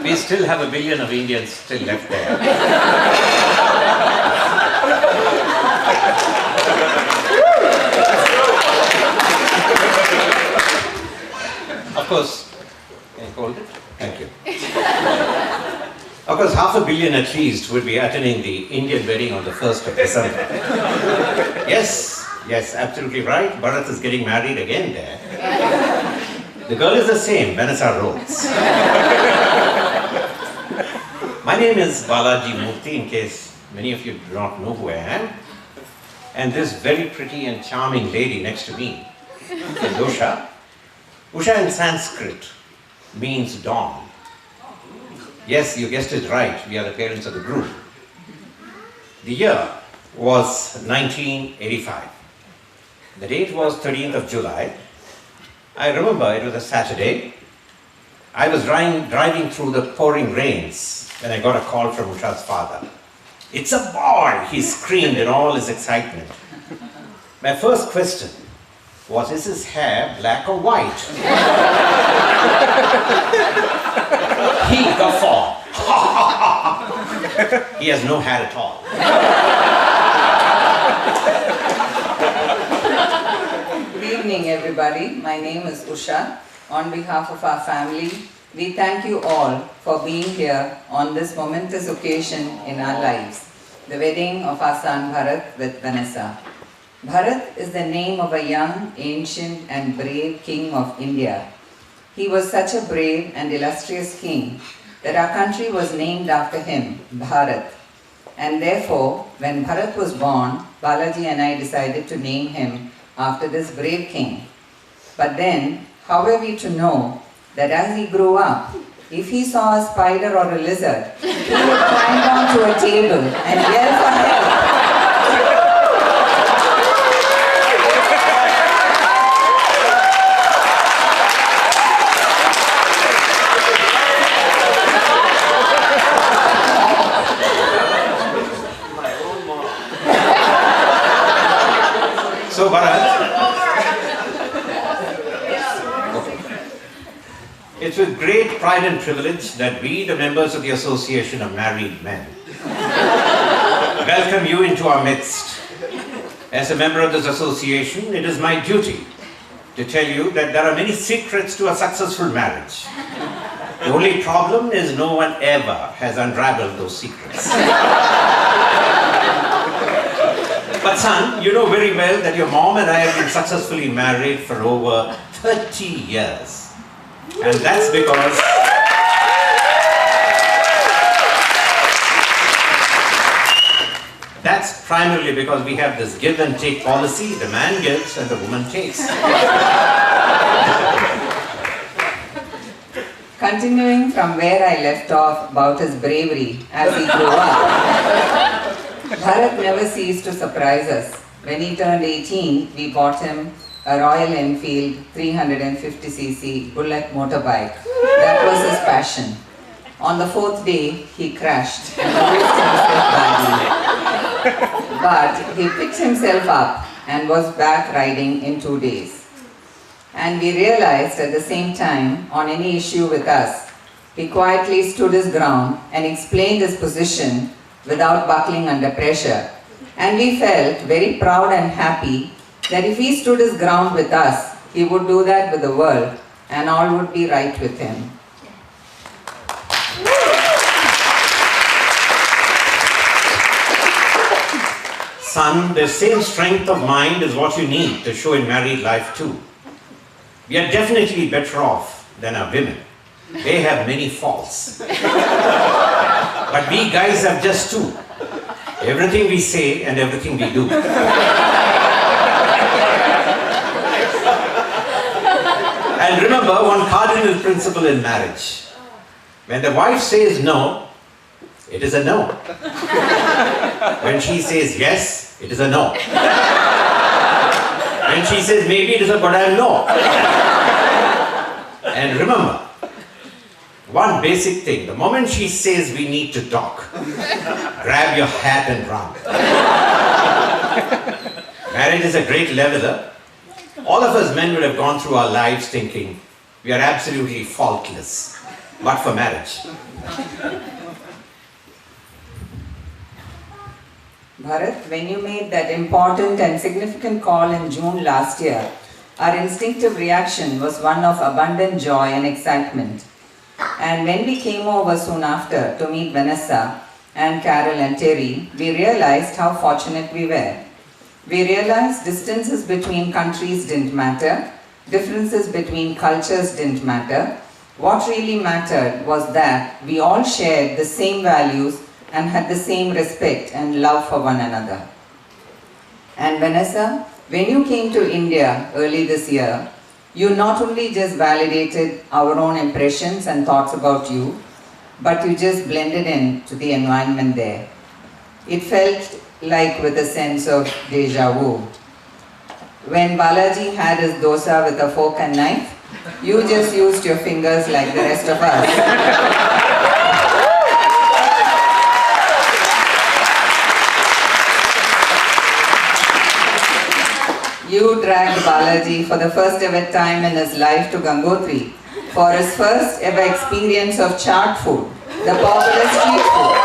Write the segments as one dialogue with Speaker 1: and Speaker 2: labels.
Speaker 1: We still have 1 billion of Indians still left there. Of course, can you hold it? Thank you. Of course, 500 million at least would be attending the Indian wedding on the 1st of December. Yes, absolutely right. Bharat is getting married again there. The girl is the same, Vanessa Rhodes. My name is Balaji Murthy, in case many of you do not know who I am. And this very pretty and charming lady next to me is Usha. Usha in Sanskrit means dawn. Yes, you guessed it right, we are the parents of the Groom. The year was 1985. The date was 13th of July. I remember it was a Saturday. I was driving through the pouring rains when I got a call from Usha's father. "It's a boy!" he screamed in all his excitement. My first question was, is his hair black or white? He guffawed. He has no hair at all.
Speaker 2: Good evening, everybody. My name is Usha. On behalf of our family, we thank you all for being here on this momentous occasion in our lives, the wedding of our son Bharat with Vanessa. Bharat is the name of a young, ancient and brave king of India. He was such a brave and illustrious king that our country was named after him, Bharat. And therefore, when Bharat was born, Balaji and I decided to name him after this brave king. But then, how were we to know that as he grew up, if he saw a spider or a lizard, he would climb down to a table and yell for help?
Speaker 1: So Bharat, it's with great pride and privilege that we, the members of the Association of Married Men, welcome you into our midst. As a member of this association, it is my duty to tell you that there are many secrets to a successful marriage. The only problem is no one ever has unraveled those secrets. But son, you know very well that your mom and I have been successfully married for over 30 years. And that's because primarily because we have this give and take policy. The man gives and the woman takes.
Speaker 2: Continuing from where I left off about his bravery as he grew up, Bharat never ceased to surprise us. When he turned 18, we bought him a Royal Enfield 350cc bullet motorbike. That was his passion. On the 4th day, he crashed and bruised himself badly. But he picked himself up and was back riding in 2 days. And we realized at the same time, on any issue with us, he quietly stood his ground and explained his position without buckling under pressure. And we felt very proud and happy that if he stood his ground with us, he would do that with the world and all would be right with him.
Speaker 1: Son, the same strength of mind is what you need to show in married life too. We are definitely better off than our women. They have many faults. But we guys have just two. Everything we say and everything we do. And remember one cardinal principle in marriage. When the wife says no, it is a no. When she says yes, it is a no. When she says maybe, it is a goddamn no. And remember, one basic thing, the moment she says we need to talk, grab your hat and run. Marriage is a great leveler. All of us men would have gone through our lives thinking we are absolutely faultless. but for marriage.
Speaker 2: Bharat, when you made that important and significant call in June last year, our instinctive reaction was one of abundant joy and excitement. And when we came over soon after to meet Vanessa and Carol and Terry, we realized how fortunate we were. We realized distances between countries didn't matter, differences between cultures didn't matter. What really mattered was that we all shared the same values and had the same respect and love for one another. And Vanessa, when you came to India early this year, you not only just validated our own impressions and thoughts about you, but you just blended in to the environment there. It felt like with a sense of deja vu. When Balaji had his dosa with a fork and knife, you just used your fingers like the rest of us. You dragged Balaji for the first ever time in his life to Gangotri for his first ever experience of chaat food, the popular street food.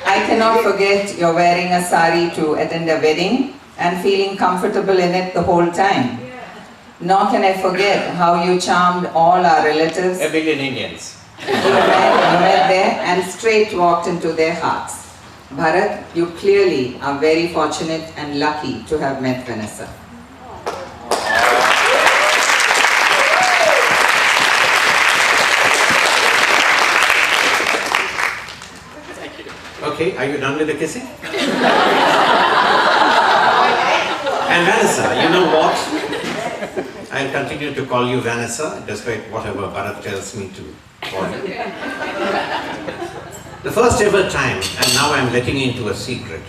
Speaker 2: I cannot forget your wearing a sari to attend a wedding and feeling comfortable in it the whole time. Nor can I forget how you charmed all our relatives.
Speaker 1: A billion Indians.
Speaker 2: You met there and straight walked into their hearts. Bharat, you clearly are very fortunate and lucky to have met Vanessa.
Speaker 1: Okay, are you done with the kissing? And Vanessa, you know what? I'll continue to call you Vanessa, despite whatever Bharat tells me to call you. The first ever time, and now I'm letting you into a secret.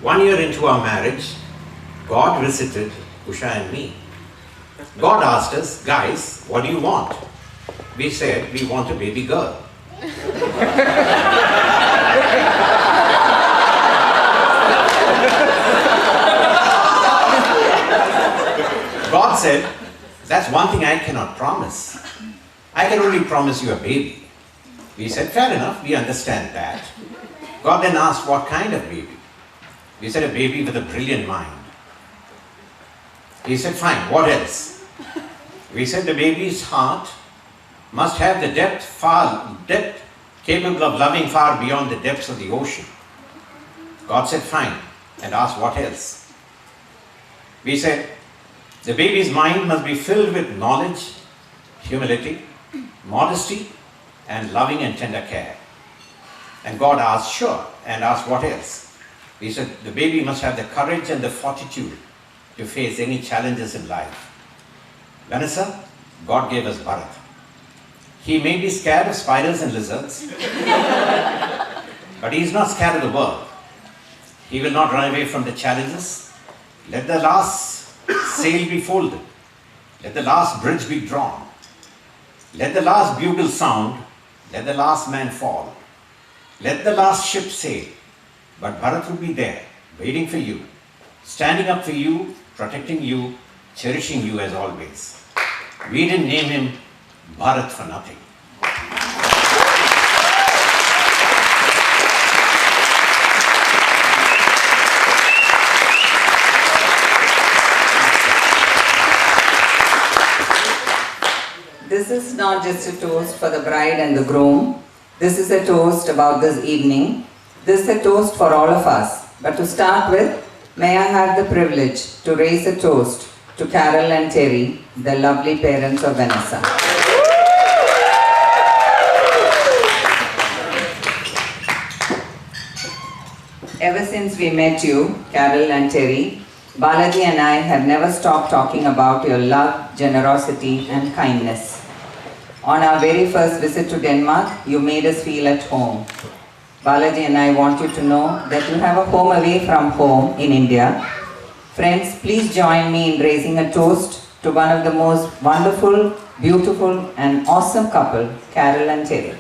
Speaker 1: 1 year into our marriage, God visited Usha and me. God asked us, guys, what do you want? We said, we want a baby girl. God said, that's one thing I cannot promise. I can only promise you a baby. We said, fair enough, we understand that. God then asked, what kind of baby? We said, a baby with a brilliant mind. He said, fine, what else? We said, the baby's heart must have the depth capable of loving far beyond the depths of the ocean. God said, fine, and asked, what else? We said, the baby's mind must be filled with knowledge, humility, modesty, and loving and tender care. And God asked, sure, and asked, what else? We said, the baby must have the courage and the fortitude to face any challenges in life. Vanessa, God gave us Bharat. He may be scared of spiders and lizards, but he is not scared of the world. He will not run away from the challenges. Let the last sail be folded. Let the last bridge be drawn. Let the last bugle sound. Let the last man fall. Let the last ship sail. But Bharat will be there, waiting for you, standing up for you, protecting you, cherishing you as always. We didn't name him Bharat for nothing.
Speaker 2: This is not just a toast for the bride and the groom. This is a toast about this evening. This is a toast for all of us. But to start with, may I have the privilege to raise a toast to Carol and Terry, the lovely parents of Vanessa. Ever since we met you, Carol and Terry, Balaji and I have never stopped talking about your love, generosity and kindness. On our very first visit to Denmark, you made us feel at home. Balaji and I want you to know that you have a home away from home in India. Friends, please join me in raising a toast to one of the most wonderful, beautiful and awesome couple, Carol and Terry.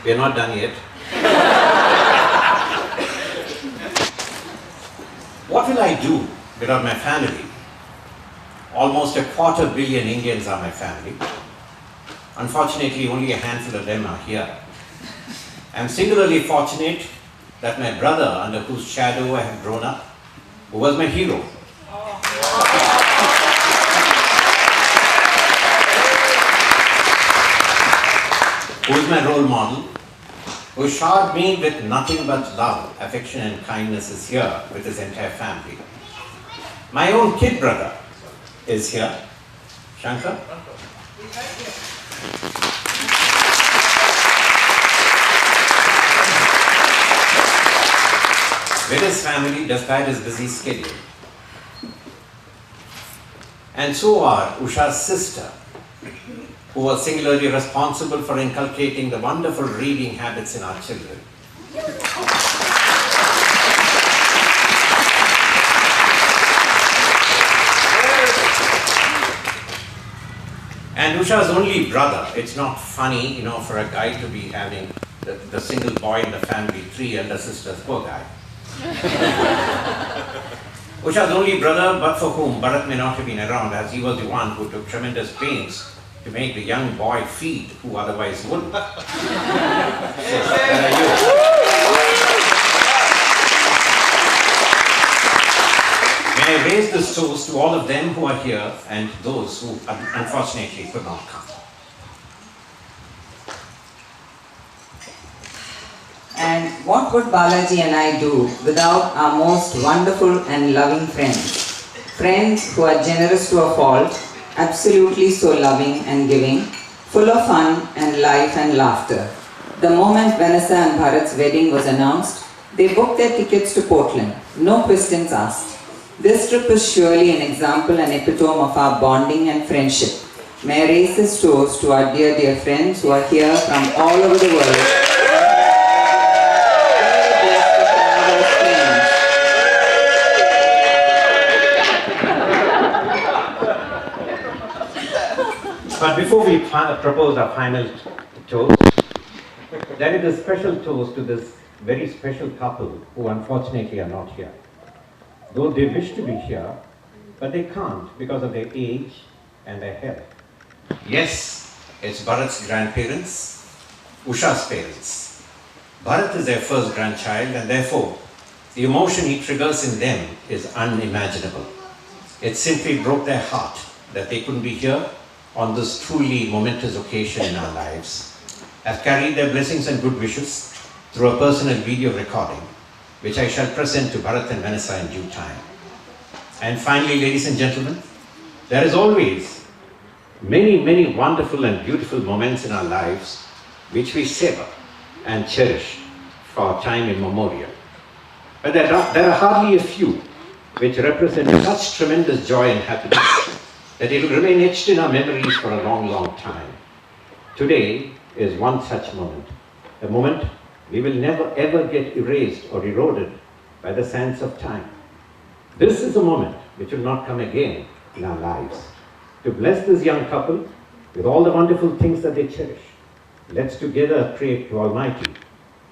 Speaker 1: We are not done yet. What will I do without my family? Almost 250 million Indians are my family. Unfortunately, only a handful of them are here. I am singularly fortunate that my brother, under whose shadow I have grown up, who was my hero, who is my role model, who showered me with nothing but love, affection and kindness, is here with his entire family. My own kid brother is here. Shankar? With his family, despite his busy schedule. And so are Usha's sister, who was singularly responsible for inculcating the wonderful reading habits in our children. And Usha's only brother. It's not funny, for a guy to be having the single boy in the family, 3 elder sisters, poor guy. Usha's only brother, but for whom Bharat may not have been around, as he was the one who took tremendous pains to make the young boy feed, who otherwise wouldn't. So, where are you? May I raise this toast to all of them who are here and those who unfortunately could not come.
Speaker 2: And what would Balaji and I do without our most wonderful and loving friends? Friends who are generous to a fault, absolutely so loving and giving, full of fun and life and laughter. The moment Vanessa and Bharat's wedding was announced, they booked their tickets to Portland, no questions asked. This trip is surely an example and epitome of our bonding and friendship. May I raise this toast to our dear, dear friends who are here from all over the world.
Speaker 1: But before we propose our final toast, there is a special toast to this very special couple who unfortunately are not here. Though they wish to be here, but they can't because of their age and their health. Yes, it's Bharat's grandparents, Usha's parents. Bharat is their first grandchild, and therefore the emotion he triggers in them is unimaginable. It simply broke their heart that they couldn't be here on this truly momentous occasion in our lives. I've carried their blessings and good wishes through a personal video recording, which I shall present to Bharat and Vanessa in due time. And finally, ladies and gentlemen, there is always many, many wonderful and beautiful moments in our lives which we savor and cherish for time immemorial. But there are hardly a few which represent such tremendous joy and happiness that it will remain etched in our memories for a long, long time. Today is one such moment, a moment we will never ever get erased or eroded by the sands of time. This is a moment which will not come again in our lives. To bless this young couple with all the wonderful things that they cherish, let's together pray to Almighty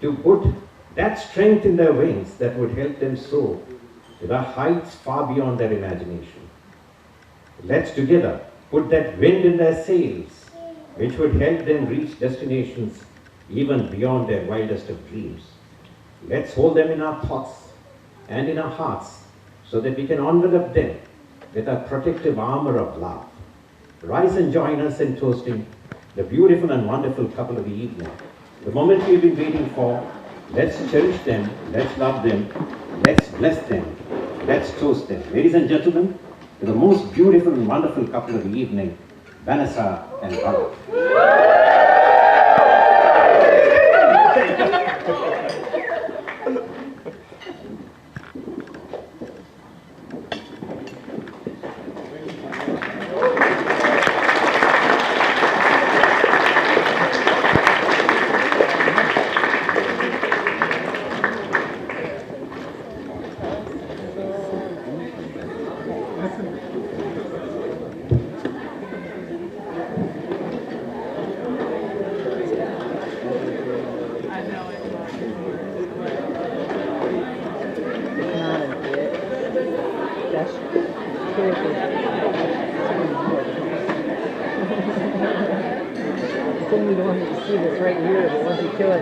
Speaker 1: to put that strength in their wings that would help them soar to the heights far beyond their imagination. Let's together put that wind in their sails, which would help them reach destinations even beyond their wildest of dreams. Let's hold them in our thoughts and in our hearts so that we can envelop them with our protective armor of love. Rise and join us in toasting the beautiful and wonderful couple of the evening. The moment we've been waiting for. Let's cherish them, let's love them, let's bless them, let's toast them. Ladies and gentlemen, to the most beautiful and wonderful couple of the evening, Vanessa and Bharat.
Speaker 3: gosh. Seriously. It's only the one that you see that's right here, but once you kill it,